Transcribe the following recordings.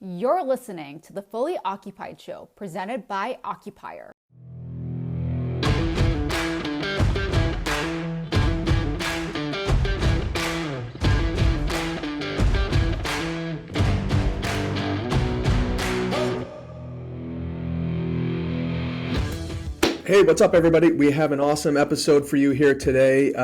You're listening to the Fully Occupied Show, presented by Occupier. Hey, what's up, everybody? We have an awesome episode for you here today.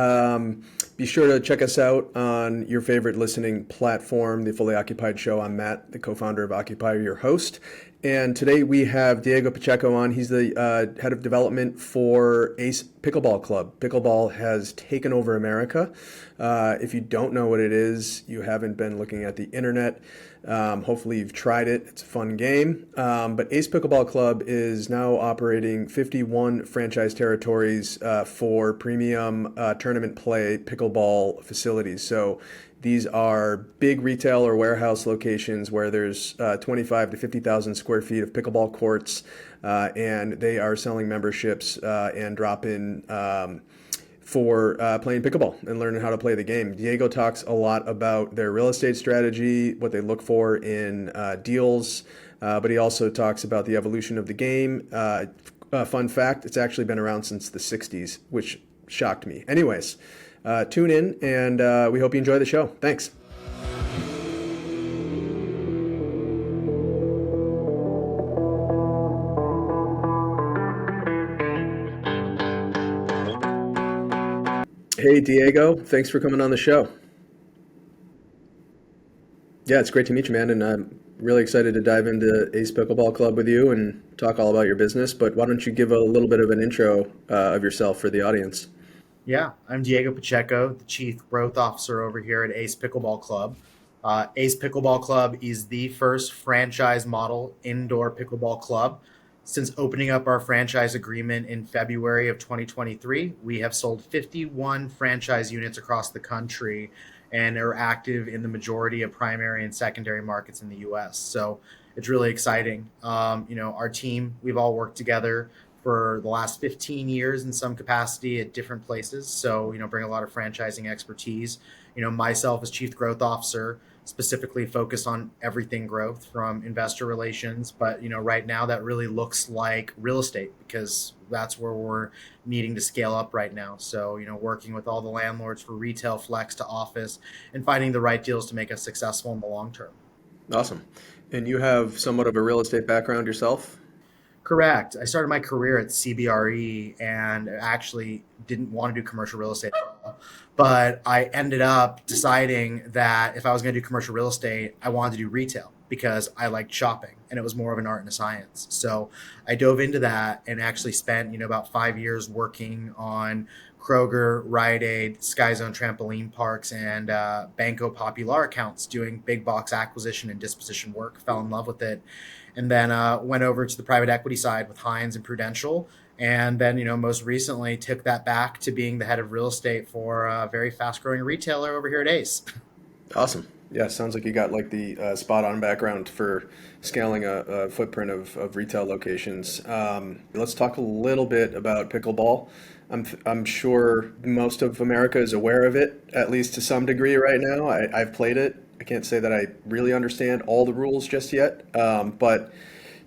Be sure to check us out on your favorite listening platform, The Fully Occupied Show. I'm Matt, the co-founder of Occupier, your host. And today we have Diego Pacheco on. He's the head of development for Ace Pickleball Club. Pickleball has taken over America. If you don't know what it is, you haven't been looking at the internet. Hopefully you've tried it. It's a fun game. But Ace Pickleball Club is now operating 51 franchise territories for premium tournament play pickleball facilities. So these are big retail or warehouse locations where there's 25 to 50,000 square feet of pickleball courts, and they are selling memberships and drop-in for playing pickleball and learning how to play the game. Diego talks a lot about their real estate strategy, what they look for in deals, but he also talks about the evolution of the game. Fun fact, it's actually been around since the 60s, which shocked me. Anyways, tune in, and we hope you enjoy the show. Thanks. Hey, Diego, thanks for coming on the show. Yeah, it's great to meet you, man, and I'm really excited to dive into Ace Pickleball Club with you and talk all about your business. But why don't you give a little bit of an intro of yourself for the audience? Yeah, I'm Diego Pacheco, the Chief Growth Officer over here at Ace Pickleball Club. Ace Pickleball Club is the first franchise model indoor pickleball club. Since opening up our franchise agreement in February of 2023, we have sold 51 franchise units across the country and are active in the majority of primary and secondary markets in the US. So it's really exciting. Our team, we've all worked together for the last 15 years in some capacity at different places. So, bring a lot of franchising expertise. Myself as Chief Growth Officer, specifically focused on everything growth from investor relations. But, right now that really looks like real estate because that's where we're needing to scale up right now. So, working with all the landlords for retail, flex to office and finding the right deals to make us successful in the long term. Awesome. And you have somewhat of a real estate background yourself? Correct. I started my career at CBRE and actually didn't want to do commercial real estate at all. But I ended up deciding that if I was going to do commercial real estate, I wanted to do retail because I liked shopping and it was more of an art and a science. So I dove into that and actually spent, about 5 years working on Kroger, Rite Aid, Sky Zone trampoline parks, and Banco Popular accounts doing big box acquisition and disposition work. Fell in love with it. And then went over to the private equity side with Hines and Prudential. And then, most recently took that back to being the head of real estate for a very fast growing retailer over here at Ace. Awesome. Yeah, sounds like you got like the spot on background for scaling a footprint of retail locations. Let's talk a little bit about pickleball. I'm sure most of America is aware of it, at least to some degree right now. I've played it. I can't say that I really understand all the rules just yet, but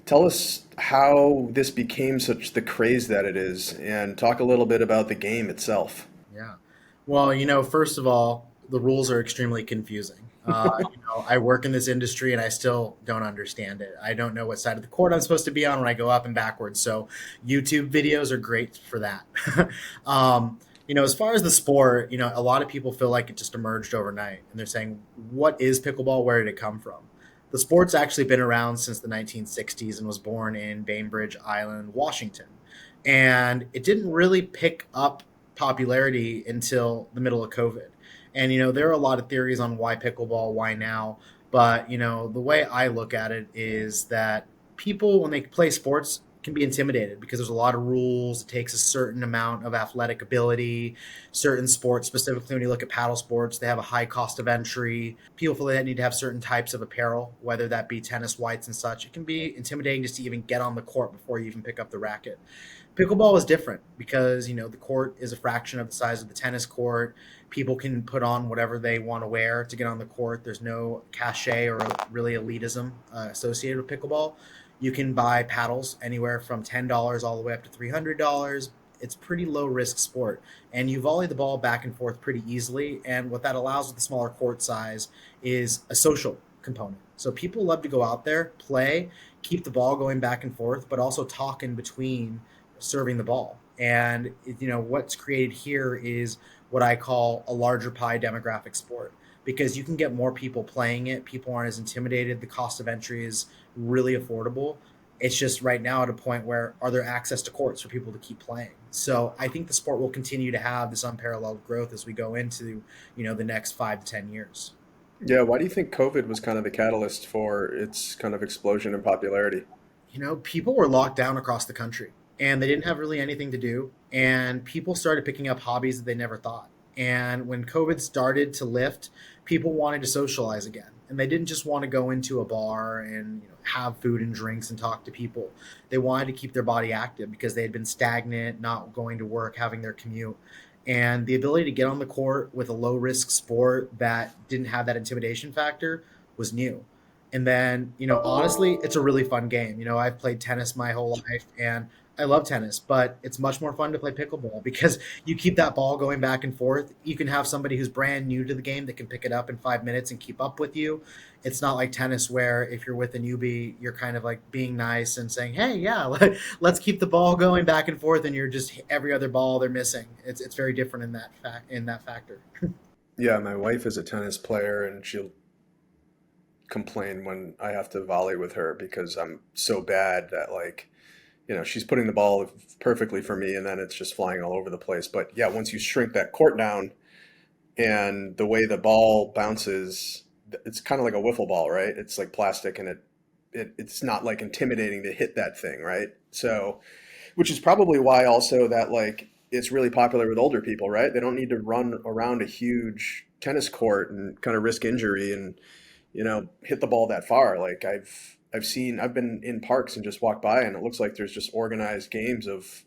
tell us how this became such the craze that it is, and talk a little bit about the game itself. Yeah. Well, first of all, the rules are extremely confusing. I work in this industry and I still don't understand it. I don't know what side of the court I'm supposed to be on when I go up and backwards. So YouTube videos are great for that. As far as the sport, a lot of people feel like it just emerged overnight and they're saying, what is pickleball? Where did it come from? The sport's actually been around since the 1960s and was born in Bainbridge Island, Washington. And it didn't really pick up popularity until the middle of COVID. And, there are a lot of theories on why pickleball, why now. But, the way I look at it is that people, when they play sports, can be intimidated because there's a lot of rules. It takes a certain amount of athletic ability. Certain sports, specifically when you look at paddle sports, they have a high cost of entry. People feel they need to have certain types of apparel, whether that be tennis whites and such. It can be intimidating just to even get on the court before you even pick up the racket. Pickleball is different because, the court is a fraction of the size of the tennis court. People can put on whatever they want to wear to get on the court. There's no cachet or really elitism associated with pickleball. You can buy paddles anywhere from $10 all the way up to $300. It's pretty low risk sport, and you volley the ball back and forth pretty easily. And what that allows with the smaller court size is a social component. So people love to go out there, play, keep the ball going back and forth, but also talk in between serving the ball. And what's created here is what I call a larger pie demographic sport, because you can get more people playing it. People aren't as intimidated. The cost of entry is really affordable. It's just right now at a point where are there access to courts for people to keep playing? So I think the sport will continue to have this unparalleled growth as we go into, the next 5 to 10 years. Yeah, why do you think COVID was kind of the catalyst for its kind of explosion in popularity? People were locked down across the country and they didn't have really anything to do. And people started picking up hobbies that they never thought. And when COVID started to lift, people wanted to socialize again. And they didn't just want to go into a bar and have food and drinks and talk to people. They wanted to keep their body active because they had been stagnant, not going to work, having their commute. And the ability to get on the court with a low risk sport that didn't have that intimidation factor was new. And then, honestly, it's a really fun game. I've played tennis my whole life and I love tennis, but it's much more fun to play pickleball because you keep that ball going back and forth. You can have somebody who's brand new to the game that can pick it up in 5 minutes and keep up with you. It's not like tennis where if you're with a newbie, you're kind of like being nice and saying, hey, yeah, let's keep the ball going back and forth. And you're just every other ball they're missing. It's very different in that factor. Yeah, my wife is a tennis player and she'll complain when I have to volley with her because I'm so bad that she's putting the ball perfectly for me and then it's just flying all over the place. But yeah, once you shrink that court down and the way the ball bounces, it's kind of like a wiffle ball, right? It's like plastic and it's not like intimidating to hit that thing, right? So, which is probably why also that it's really popular with older people, right? They don't need to run around a huge tennis court and kind of risk injury and hit the ball that far. I've been in parks and just walked by and it looks like there's just organized games of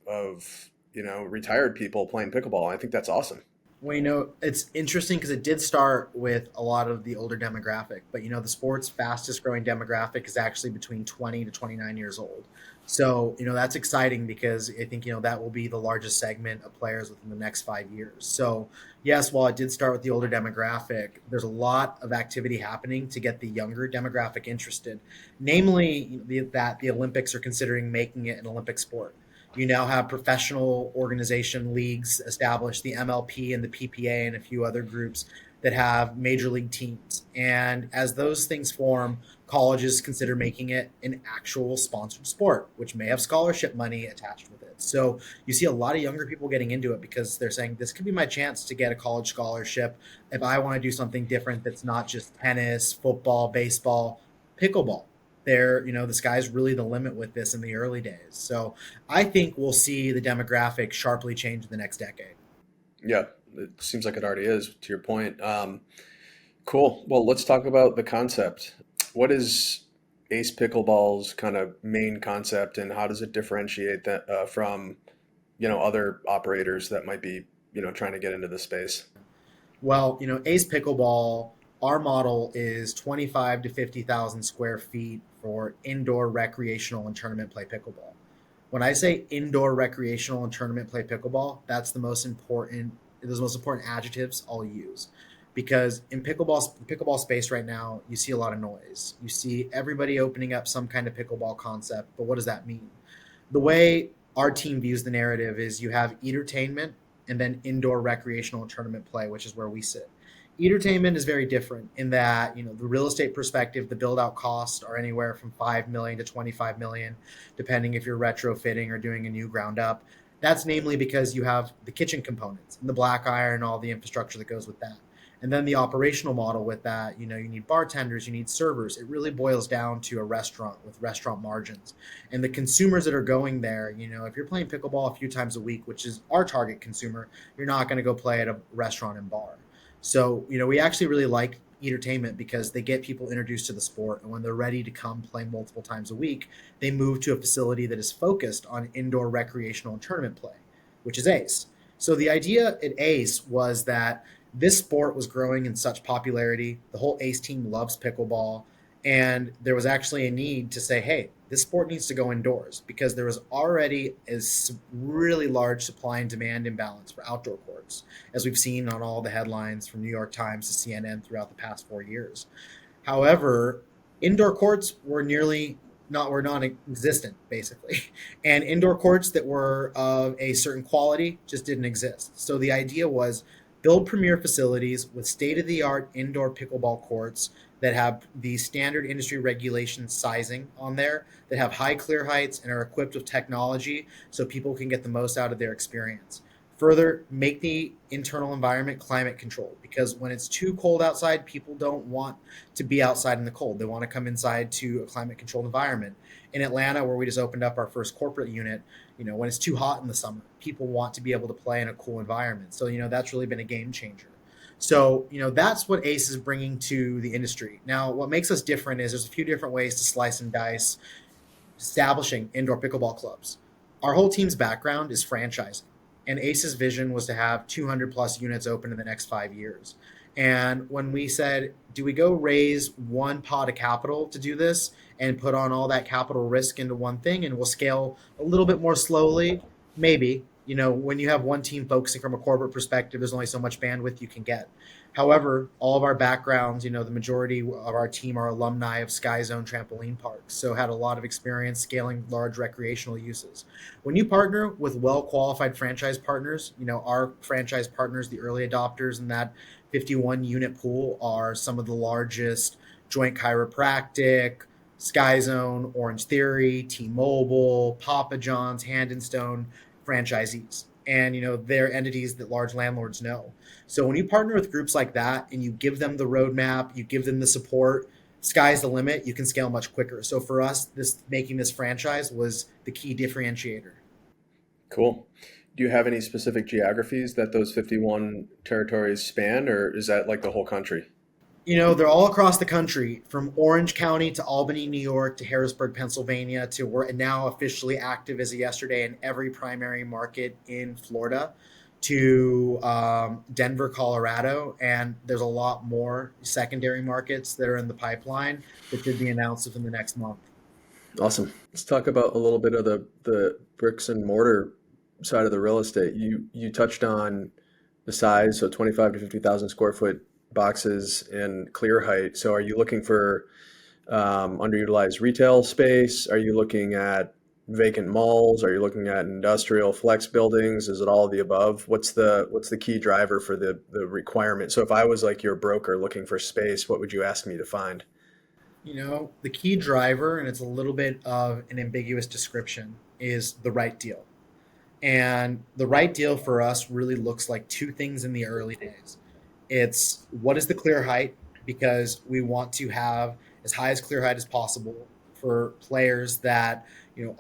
retired people playing pickleball. I think that's awesome. Well, it's interesting because it did start with a lot of the older demographic, but the sport's fastest growing demographic is actually between 20 to 29 years old. So, that's exciting because I think, that will be the largest segment of players within the next 5 years. So yes, while it did start with the older demographic, there's a lot of activity happening to get the younger demographic interested. Namely, that the Olympics are considering making it an Olympic sport. You now have professional organization leagues established, the MLP and the PPA and a few other groups that have major league teams. And as those things form, colleges consider making it an actual sponsored sport, which may have scholarship money attached with it. So you see a lot of younger people getting into it because they're saying, this could be my chance to get a college scholarship if I want to do something different that's not just tennis, football, baseball, pickleball. The sky's really the limit with this in the early days. So I think we'll see the demographic sharply change in the next decade. Yeah, it seems like it already is, to your point. Cool. Well, let's talk about the concept. What is Ace Pickleball's kind of main concept and how does it differentiate that from, other operators that might be, trying to get into the space? Well, Ace Pickleball, our model is 25 to 50,000 square feet for indoor recreational and tournament play pickleball. When I say indoor recreational and tournament play pickleball, that's the most important adjectives I'll use. Because in pickleball space right now, you see a lot of noise. You see everybody opening up some kind of pickleball concept, but what does that mean? The way our team views the narrative is you have entertainment and then indoor recreational and tournament play, which is where we sit. Entertainment is very different in that, the real estate perspective, the build out costs are anywhere from 5 million to 25 million, depending if you're retrofitting or doing a new ground up. That's namely because you have the kitchen components and the black iron and all the infrastructure that goes with that. And then the operational model with that, you need bartenders, you need servers. It really boils down to a restaurant with restaurant margins. And the consumers that are going there, if you're playing pickleball a few times a week, which is our target consumer, you're not going to go play at a restaurant and bar. So, we actually really like entertainment because they get people introduced to the sport. And when they're ready to come play multiple times a week, they move to a facility that is focused on indoor recreational and tournament play, which is Ace. So the idea at Ace was that This sport was growing in such popularity. The whole Ace team loves pickleball. And there was actually a need to say, hey, this sport needs to go indoors because there was already a really large supply and demand imbalance for outdoor courts, as we've seen on all the headlines from New York Times to CNN throughout the past 4 years. However, indoor courts were non-existent basically, and indoor courts that were of a certain quality just didn't exist. So the idea was build premier facilities with state-of-the-art indoor pickleball courts that have the standard industry regulation sizing on there, that have high clear heights and are equipped with technology so people can get the most out of their experience. Further, make the internal environment climate controlled because when it's too cold outside, people don't want to be outside in the cold. They want to come inside to a climate controlled environment. In Atlanta, where we just opened up our first corporate unit, when it's too hot in the summer, people want to be able to play in a cool environment. So, that's really been a game changer. So, that's what Ace is bringing to the industry. Now, what makes us different is there's a few different ways to slice and dice establishing indoor pickleball clubs. Our whole team's background is franchising. And Ace's vision was to have 200 plus units open in the next 5 years. And when we said, do we go raise one pot of capital to do this and put on all that capital risk into one thing and we'll scale a little bit more slowly? Maybe. When you have one team focusing from a corporate perspective, there's only so much bandwidth you can get. However, all of our backgrounds, the majority of our team are alumni of Sky Zone trampoline parks, so had a lot of experience scaling large recreational uses. When you partner with well-qualified franchise partners, our franchise partners, the early adopters in that 51 unit pool are some of the largest Joint Chiropractic, Sky Zone, Orange Theory, T-Mobile, Papa John's, Hand and Stone franchisees. And, they're entities that large landlords know. So when you partner with groups like that and you give them the roadmap, you give them the support, sky's the limit, you can scale much quicker. So for us, making this franchise was the key differentiator. Cool. Do you have any specific geographies that those 51 territories span, or is that like the whole country? They're all across the country, from Orange County to Albany, New York, to Harrisburg, Pennsylvania, to we're now officially active as of yesterday in every primary market in Florida, to Denver, Colorado, and there's a lot more secondary markets that are in the pipeline that should be announced within the next month. Awesome. Let's talk about a little bit of the bricks and mortar side of the real estate. You touched on the size, so 25 to 50,000 square foot boxes and clear height. So are you looking for underutilized retail space? Are you looking at vacant malls? Are you looking at industrial flex buildings? Is it all of the above? What's the key driver for the requirement? So if I was like your broker looking for space, what would you ask me to find? The key driver, and it's a little bit of an ambiguous description, is the right deal. And the right deal for us really looks like two things in the early days. It's what is the clear height, because we want to have as high as clear height as possible for players that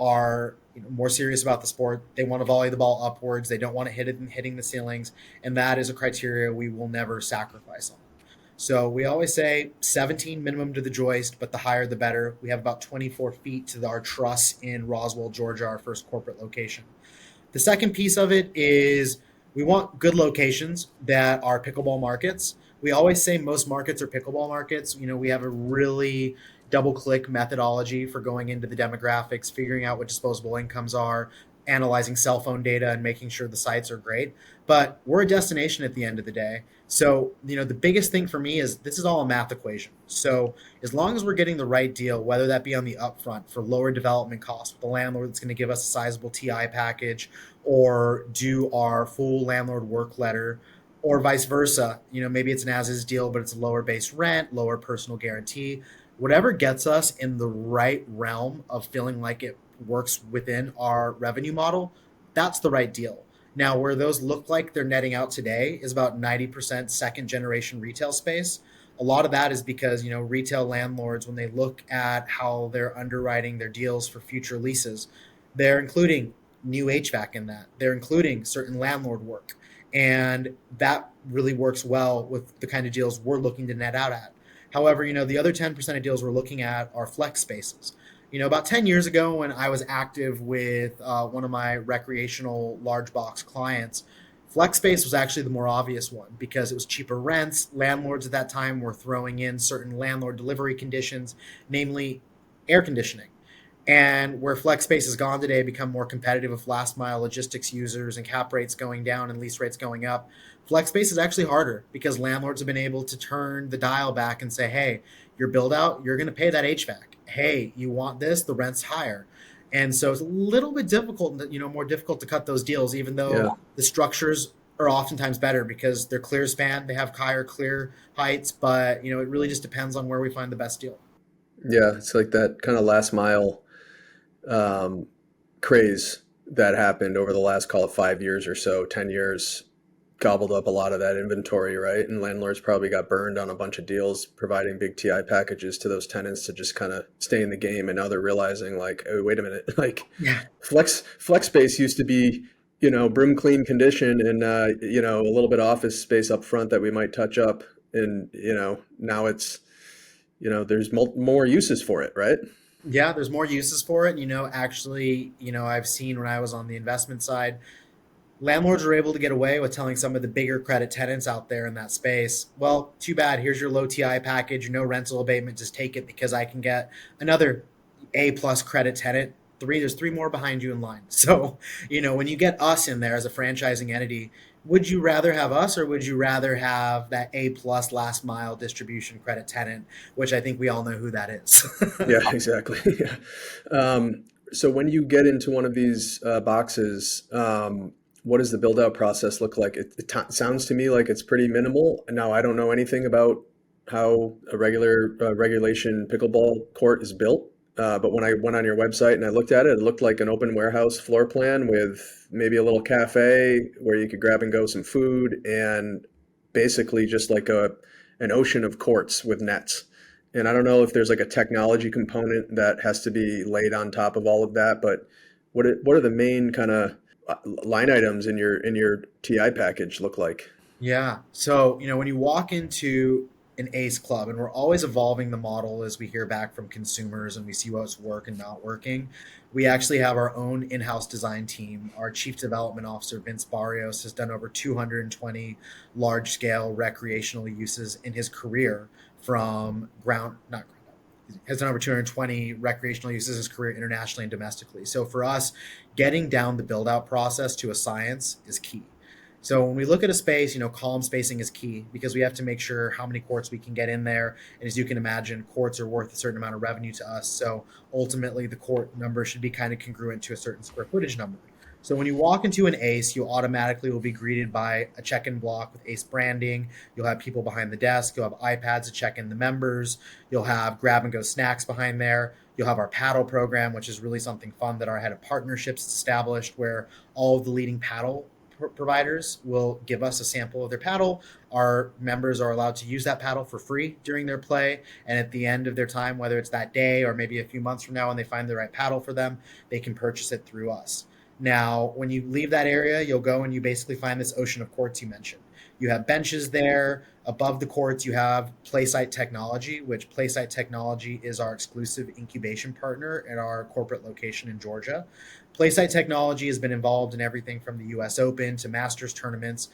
are more serious about the sport. They want to volley the ball upwards. They don't want to hit it and hitting the ceilings, and that is a criteria we will never sacrifice on. So we always say 17 minimum to the joist, but the higher the better. We have about 24 feet to our truss in Roswell, Georgia, our first corporate location. The second piece of it is we want good locations that are pickleball markets. We always say most markets are pickleball markets. We have a really double-click methodology for going into the demographics, figuring out what disposable incomes are, analyzing cell phone data, and making sure the sites are great. But we're a destination at the end of the day. So, the biggest thing for me is this is all a math equation. So as long as we're getting the right deal, whether that be on the upfront for lower development costs with the landlord that's going to give us a sizable TI package, or do our full landlord work letter, or vice versa, maybe it's an as-is deal, but it's a lower base rent, lower personal guarantee, whatever gets us in the right realm of feeling like it works within our revenue model, that's the right deal. Now, where those look like they're netting out today is about 90% second generation retail space. A lot of that is because, retail landlords, when they look at how they're underwriting their deals for future leases, they're including new HVAC in that. They're including certain landlord work. And that really works well with the kind of deals we're looking to net out at. However, the other 10% of deals we're looking at are flex spaces. About 10 years ago when I was active with one of my recreational large box clients, Flex space was actually the more obvious one because it was cheaper rents. Landlords at that time were throwing in certain landlord delivery conditions, namely air conditioning. And where flex space has gone today, become more competitive with last mile logistics users and cap rates going down and lease rates going up. Flex space is actually harder because landlords have been able to turn the dial back and say, hey, your build out, you're going to pay that HVAC. Hey, you want this, the rent's higher. And so it's a little bit difficult, more difficult to cut those deals, even though the structures are oftentimes better because they're clear span, they have higher clear heights, but it really just depends on where we find the best deal. Yeah, it's like that kind of last mile craze that happened over the last, call it 5 years or so, 10 years, gobbled up a lot of that inventory, right? And landlords probably got burned on a bunch of deals providing big TI packages to those tenants to just kind of stay in the game. And now they're realizing like, oh, wait a minute, like flex space used to be, broom clean condition and, a little bit of office space up front that we might touch up. And, now it's, there's more uses for it, right? Yeah, there's more uses for it. Actually, I've seen when I was on the investment side, landlords were able to get away with telling some of the bigger credit tenants out there in that space, well, too bad. Here's your low TI package, no rental abatement. Just take it because I can get another A plus credit tenant. There's three more behind you in line. So, when you get us in there as a franchising entity, would you rather have us or would you rather have that A plus last mile distribution credit tenant, which I think we all know who that is. Yeah, exactly. Yeah. So when you get into one of these boxes, what does the build out process look like? It sounds to me like it's pretty minimal. Now, I don't know anything about how a regular regulation pickleball court is built. But when I went on your website and I looked at it, it looked like an open warehouse floor plan with maybe a little cafe where you could grab and go some food and basically just like an ocean of courts with nets. And I don't know if there's like a technology component that has to be laid on top of all of that, but what are the main kind of line items in your TI package look like? Yeah. So, when you walk into an Ace Club, and we're always evolving the model as we hear back from consumers and we see what's working and not working. We actually have our own in-house design team. Our chief development officer, Vince Barrios, has done over 220 large-scale recreational uses in his career has done over 220 recreational uses in his career internationally and domestically. So for us, getting down the build-out process to a science is key. So when we look at a space, column spacing is key because we have to make sure how many courts we can get in there. And as you can imagine, courts are worth a certain amount of revenue to us. So ultimately the court number should be kind of congruent to a certain square footage number. So when you walk into an Ace, you automatically will be greeted by a check-in block with Ace branding. You'll have people behind the desk. You'll have iPads to check in the members. You'll have grab-and-go snacks behind there. You'll have our paddle program, which is really something fun that our head of partnerships established, where all of the leading paddle providers will give us a sample of their paddle. Our members are allowed to use that paddle for free during their play. And at the end of their time, whether it's that day or maybe a few months from now when they find the right paddle for them, they can purchase it through us. Now, when you leave that area, you'll go and you basically find this ocean of courts you mentioned. You have benches there. Above the courts, you have PlaySite Technology, which PlaySite Technology is our exclusive incubation partner at our corporate location in Georgia. PlaySite Technology has been involved in everything from the US Open to Masters tournaments.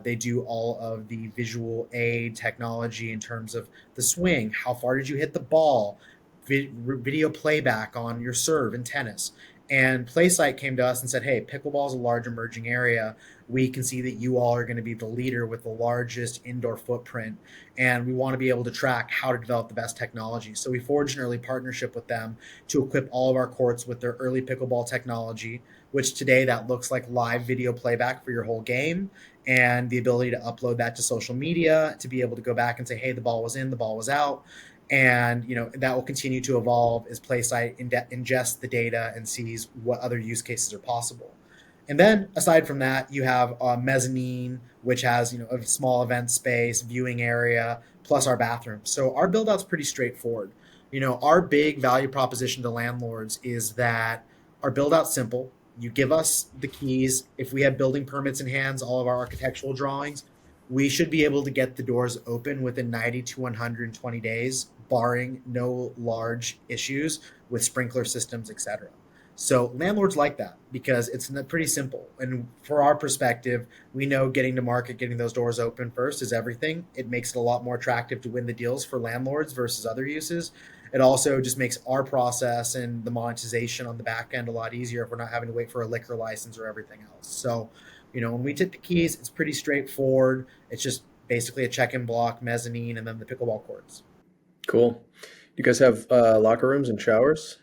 They do all of the visual aid technology in terms of the swing, how far did you hit the ball, video playback on your serve in tennis. And PlaySite came to us and said, hey, pickleball is a large emerging area. We can see that you all are going to be the leader with the largest indoor footprint. And we want to be able to track how to develop the best technology. So we forged an early partnership with them to equip all of our courts with their early pickleball technology, which today that looks like live video playback for your whole game and the ability to upload that to social media to be able to go back and say, hey, the ball was in, the ball was out. And that will continue to evolve as PlaySite ingests the data and sees what other use cases are possible. And then aside from that, you have a mezzanine, which has a small event space, viewing area, plus our bathroom. So our build out's pretty straightforward. Our big value proposition to landlords is that our build out's simple. You give us the keys. If we have building permits in hands, all of our architectural drawings, we should be able to get the doors open within 90 to 120 days, barring no large issues with sprinkler systems, etc. So landlords like that because it's pretty simple. And for our perspective, we know getting to market, getting those doors open first is everything. It makes it a lot more attractive to win the deals for landlords versus other uses. It also just makes our process and the monetization on the back end a lot easier if we're not having to wait for a liquor license or everything else. So, when we take the keys, it's pretty straightforward. It's just basically a check-in block, mezzanine, and then the pickleball courts. Cool. You guys have locker rooms and showers?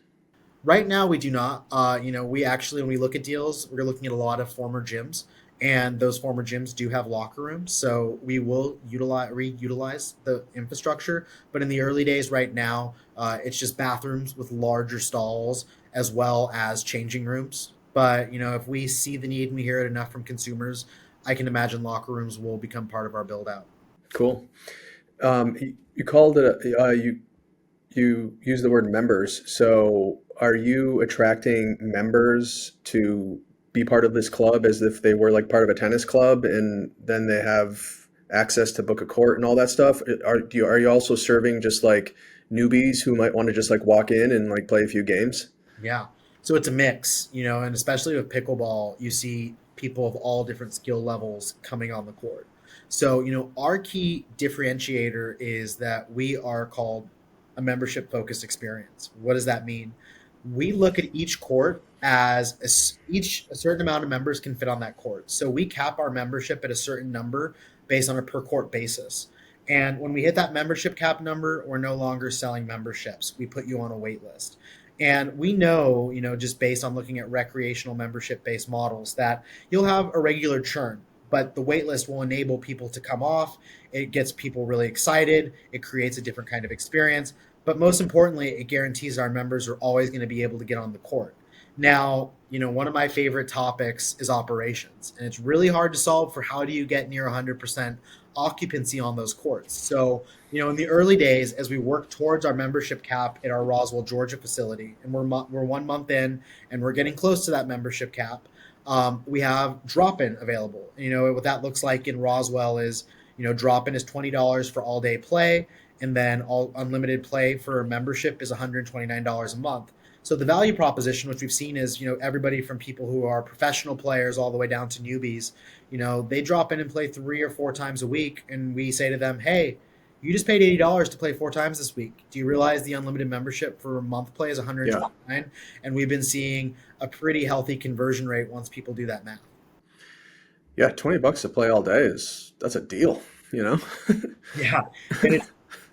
Right now, we do not. We actually, when we look at deals, we're looking at a lot of former gyms, and those former gyms do have locker rooms. So we will reutilize the infrastructure. But in the early days, right now, it's just bathrooms with larger stalls as well as changing rooms. But if we see the need and we hear it enough from consumers, I can imagine locker rooms will become part of our build out. Cool. You called it. You use the word members. So are you attracting members to be part of this club as if they were like part of a tennis club, and then they have access to book a court and all that stuff? Are you also serving just like newbies who might want to just like walk in and like play a few games? Yeah. So it's a mix, and especially with pickleball, you see people of all different skill levels coming on the court. So, our key differentiator is that we are called a membership focused experience. What does that mean? We look at each court as a certain amount of members can fit on that court. So we cap our membership at a certain number based on a per court basis. And when we hit that membership cap number, we're no longer selling memberships. We put you on a wait list. And we know, just based on looking at recreational membership-based models, that you'll have a regular churn, but the wait list will enable people to come off. It gets people really excited. It creates a different kind of experience. But most importantly, it guarantees our members are always going to be able to get on the court. Now, one of my favorite topics is operations, and it's really hard to solve for how do you get near 100% occupancy on those courts. So, in the early days, as we work towards our membership cap at our Roswell, Georgia facility, and we're 1 month in, and we're getting close to that membership cap, we have drop-in available. What that looks like in Roswell is, drop-in is $20 for all-day play, and then all unlimited play for membership is $129 a month. So the value proposition, which we've seen is, everybody from people who are professional players all the way down to newbies, they drop in and play 3 or 4 times a week. And we say to them, hey, you just paid $80 to play 4 times this week. Do you realize the unlimited membership for month play is $129? Yeah. And we've been seeing a pretty healthy conversion rate once people do that math. Yeah, $20 to play all day that's a deal, Yeah. And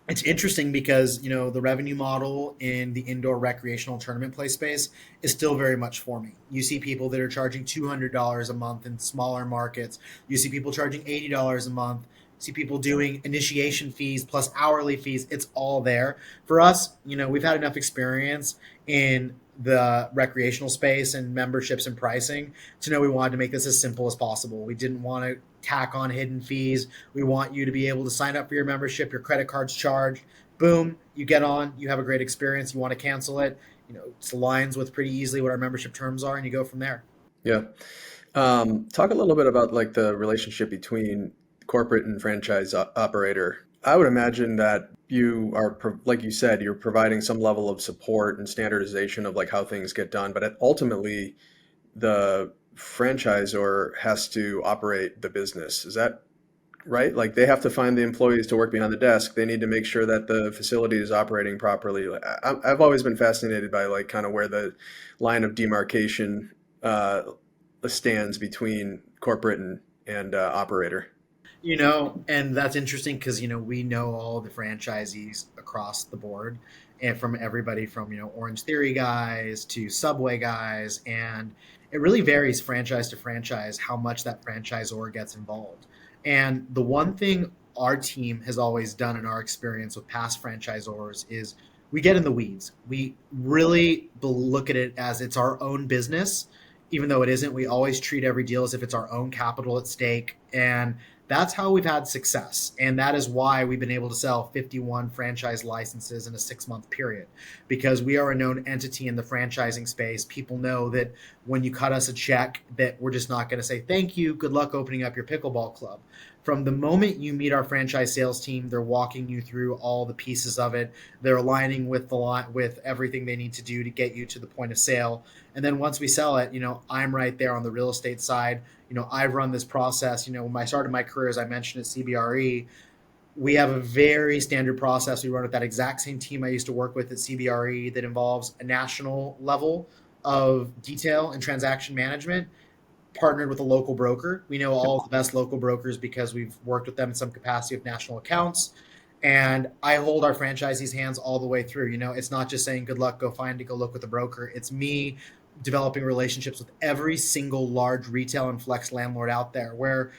it's interesting because, the revenue model in the indoor recreational tournament play space is still very much forming. You see people that are charging $200 a month in smaller markets. You see people charging $80 a month. You see people doing initiation fees plus hourly fees. It's all there. For us, we've had enough experience in the recreational space and memberships and pricing to know we wanted to make this as simple as possible. We didn't want to tack on hidden fees. We want you to be able to sign up for your membership, your credit card's charged, boom, you get on, you have a great experience, you want to cancel it, it aligns with pretty easily what our membership terms are, and you go from there. Yeah. Talk a little bit about like the relationship between corporate and franchise operator. I would imagine that you are, like you said, you're providing some level of support and standardization of like how things get done, but ultimately the franchisor has to operate the business. Is that right? Like they have to find the employees to work behind the desk. They need to make sure that the facility is operating properly. I've always been fascinated by like kind of where the line of demarcation stands between corporate and operator. And that's interesting because, we know all the franchisees across the board, and from everybody from, Orange Theory guys to Subway guys. And it really varies franchise to franchise how much that franchisor gets involved. And the one thing our team has always done in our experience with past franchisors is we get in the weeds. We really look at it as it's our own business. Even though it isn't, we always treat every deal as if it's our own capital at stake. And that's how we've had success. And that is why we've been able to sell 51 franchise licenses in a 6-month period, because we are a known entity in the franchising space. People know that when you cut us a check, that we're just not going to say, thank you, good luck opening up your pickleball club. from the moment you meet our franchise sales team, they're walking you through all the pieces of it. They're aligning with with everything they need to do to get you to the point of sale. And then once we sell it, I'm right there on the real estate side. I've run this process. When I started my career, as I mentioned, at CBRE, we have a very standard process we run with that exact same team I used to work with at CBRE that involves a national level of detail and transaction management partnered with a local broker. We know all of the best local brokers because we've worked with them in some capacity of national accounts. And I hold our franchisees' hands all the way through. It's not just saying, good luck, go find it, go look with the broker. It's me developing relationships with every single large retail and flex landlord out there where,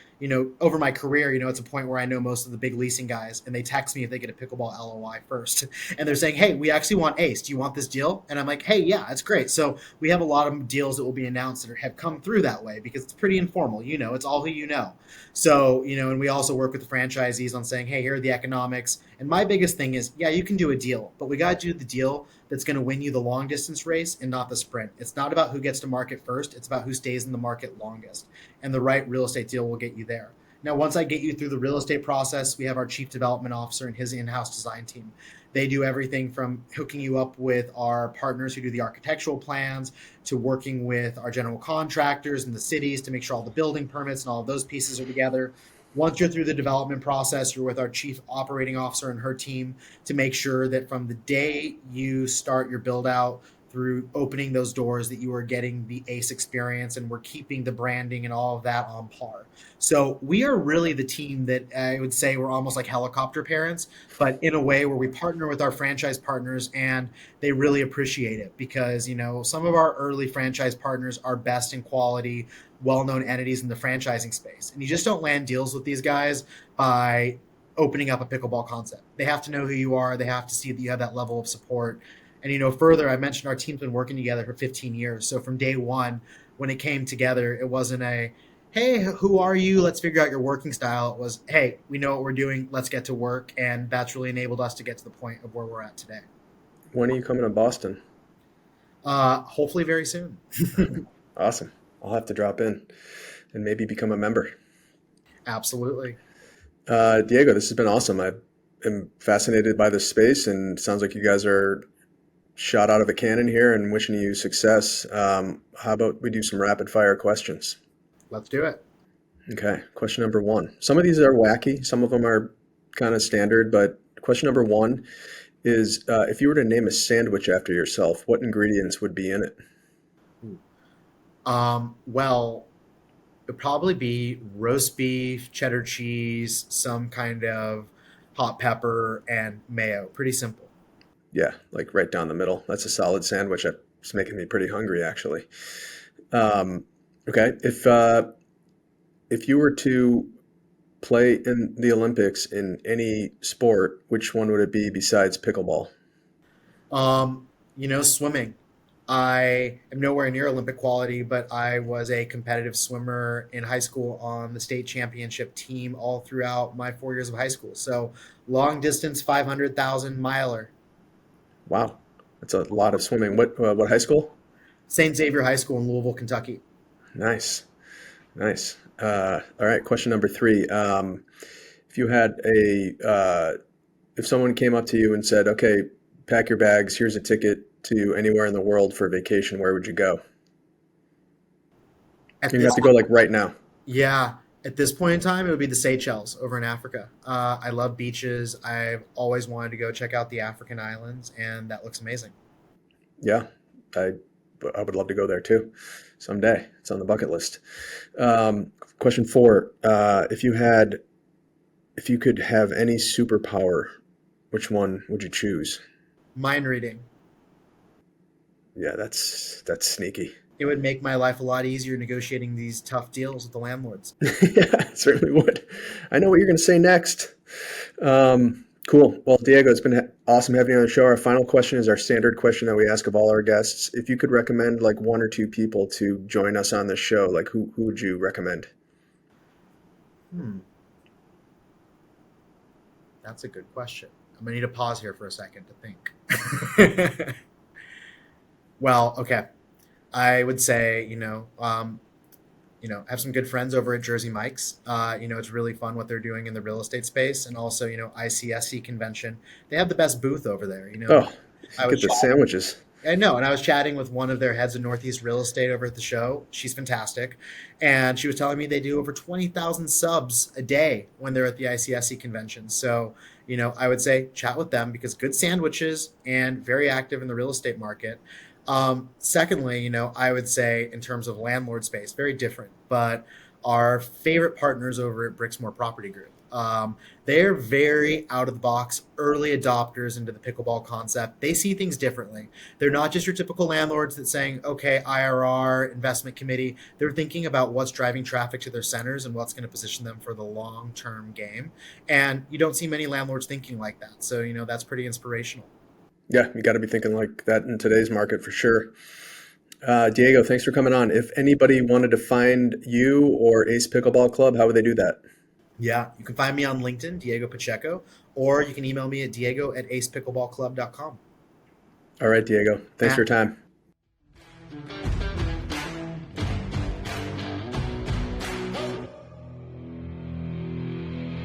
over my career, it's a point where I know most of the big leasing guys and they text me if they get a pickleball LOI first. And they're saying, hey, we actually want Ace. Do you want this deal? And I'm like, hey, yeah, it's great. So we have a lot of deals that will be announced that have come through that way because it's pretty informal. It's all who you know. So, and we also work with the franchisees on saying, hey, here are the economics. And my biggest thing is, yeah, you can do a deal, but we got to do the deal that's going to win you the long distance race and not the sprint. It's not about who gets to market first. It's about who stays in the market longest. And the right real estate deal will get you there. Now, once I get you through the real estate process, we have our chief development officer and his in-house design team. They do everything from hooking you up with our partners who do the architectural plans to working with our general contractors in the cities to make sure all the building permits and all of those pieces are together. Once you're through the development process, you're with our chief operating officer and her team to make sure that from the day you start your build out through opening those doors that you are getting the Ace experience and we're keeping the branding and all of that on par. So we are really the team that I would say we're almost like helicopter parents, but in a way where we partner with our franchise partners and they really appreciate it because, some of our early franchise partners are best in quality, well-known entities in the franchising space. And you just don't land deals with these guys by opening up a pickleball concept. They have to know who you are. They have to see that you have that level of support. And, further, I mentioned our team's been working together for 15 years. So from day one, when it came together, it wasn't a, hey, who are you? Let's figure out your working style. It was, hey, we know what we're doing. Let's get to work. And that's really enabled us to get to the point of where we're at today. When are you coming to Boston? Hopefully very soon. Awesome. I'll have to drop in and maybe become a member. Absolutely. Diego, this has been awesome. I am fascinated by this space and it sounds like you guys are shot out of a cannon here and wishing you success. How about we do some rapid fire questions? Let's do it. Okay. Question number one. Some of these are wacky. Some of them are kind of standard, but question number one is if you were to name a sandwich after yourself, what ingredients would be in it? Well, it'd probably be roast beef, cheddar cheese, some kind of hot pepper, and mayo. Pretty simple. Yeah, like right down the middle. That's a solid sandwich. It's making me pretty hungry, actually. Okay, if you were to play in the Olympics in any sport, which one would it be besides pickleball? Swimming. I am nowhere near Olympic quality, but I was a competitive swimmer in high school on the state championship team all throughout my 4 years of high school. So long distance, 500,000 miler. Wow, that's a lot of swimming. What high school? St. Xavier High School in Louisville, Kentucky. Nice. All right, question number three. If you had if someone came up to you and said, okay, pack your bags, here's a ticket to anywhere in the world for a vacation, where would you go? You have to go like right now. Yeah. At this point in time, it would be the Seychelles over in Africa. I love beaches. I've always wanted to go check out the African islands, and that looks amazing. Yeah, I would love to go there too someday. It's on the bucket list. Question four. If you could have any superpower, which one would you choose? Mind reading. Yeah, that's sneaky. It would make my life a lot easier negotiating these tough deals with the landlords. Yeah, it certainly would. I know what you're going to say next. Cool. Well, Diego, it's been awesome having you on the show. Our final question is our standard question that we ask of all our guests. If you could recommend like one or two people to join us on this show, like who would you recommend? That's a good question. I'm going to need to pause here for a second to think. Well, okay. I would say, I have some good friends over at Jersey Mike's. It's really fun what they're doing in the real estate space, and also, ICSC convention. They have the best booth over there. Oh, I get was the sandwiches. I know, and I was chatting with one of their heads of Northeast real estate over at the show. She's fantastic, and she was telling me they do over 20,000 subs a day when they're at the ICSC convention. So, I would say chat with them because good sandwiches and very active in the real estate market. Secondly, I would say in terms of landlord space, very different, but our favorite partners over at Brixmore Property Group. They're very out of the box, early adopters into the pickleball concept. They see things differently. They're not just your typical landlords that's saying, okay, IRR, investment committee. They're thinking about what's driving traffic to their centers and what's going to position them for the long-term game. And you don't see many landlords thinking like that. So, that's pretty inspirational. Yeah, you got to be thinking like that in today's market for sure. Diego, thanks for coming on. If anybody wanted to find you or Ace Pickleball Club, how would they do that? Yeah, you can find me on LinkedIn, Diego Pacheco, or you can email me at diego@acepickleballclub.com. All right, Diego. Thanks for your time.